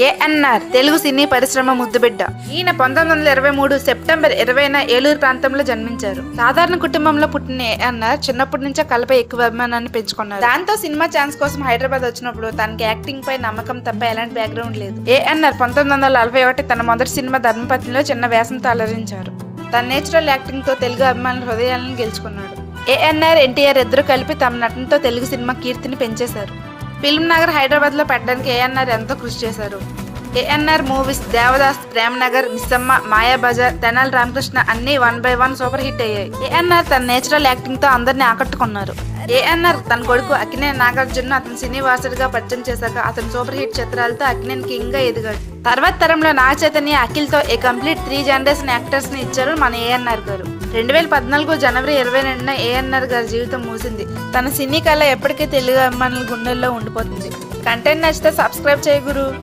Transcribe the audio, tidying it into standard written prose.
ఏఎన్ఆర్ తెలుగు సినీ పరిశ్రమ ముద్దుబిడ్డ. ఈయన 1923 సెప్టెంబర్ 20న ఏలూరు ప్రాంతంలో జన్మించారు. సాధారణ కుటుంబంలో పుట్టిన ఏఎన్ఆర్ చిన్నప్పటి నుంచే కళపై ఎక్కువ అభిమానాన్ని పెంచుకున్నారు. దాంతో సినిమా ఛాన్స్ కోసం హైదరాబాద్ వచ్చినప్పుడు తనకి యాక్టింగ్ పై నమ్మకం తప్ప ఎలాంటి బ్యాక్గ్రౌండ్ లేదు. ఏఎన్ఆర్ 1941 తన మొదటి సినిమా ధర్మపత్నిలో చిన్న వేషంతో అలరించారు. తన నేచురల్ యాక్టింగ్ తో తెలుగు అభిమానుల హృదయాలను గెలుచుకున్నాడు. ఏఎన్ఆర్, ఎన్టీఆర్ ఇద్దరు కలిపి తమ నటనతో తెలుగు సినిమా కీర్తిని పెంచేశారు. ఫిల్మ్ నగర్ హైదరాబాద్ లో పెట్టడానికి ఏఎన్ఆర్ ఎంతో కృషి చేశారు. ఏఎన్ఆర్ మూవీస్ దేవదాస్, ప్రేమ్ నగర్, మిస్సమ్మ, మాయాబజార్, తెనాలి రామకృష్ణ అన్ని 1 by 1 సూపర్ హిట్ అయ్యాయి. ఏఎన్ఆర్ తన నేచురల్ యాక్టింగ్ తో అందరినీ ఆకట్టుకున్నారు. ఏఎన్ఆర్ తన కొడుకు అక్కినేని నాగార్జున అతను సినీ వారసుడిగా పరిచయం చేశాక అతను సూపర్ హిట్ చిత్రాలతో అక్కినేని కింగ్ గా ఎదిగాడు. తర్వాత తరంలో నాగ చైతన్య, అఖిల్ తో ఏ కంప్లీట్ 3 జనరేషన్ యాక్టర్స్ ని ఇచ్చారు మన ఏఎన్ఆర్ గారు. 2014 జనవరి 22న ఏఎన్ఆర్ గారి జీవితం ముగిసింది. తన సినీ కళ ఎప్పటికీ తెలుగు అభిమానుల గుండెల్లో ఉండిపోతుంది. కంటెంట్ నచ్చితే సబ్స్క్రైబ్ చేయ గురు.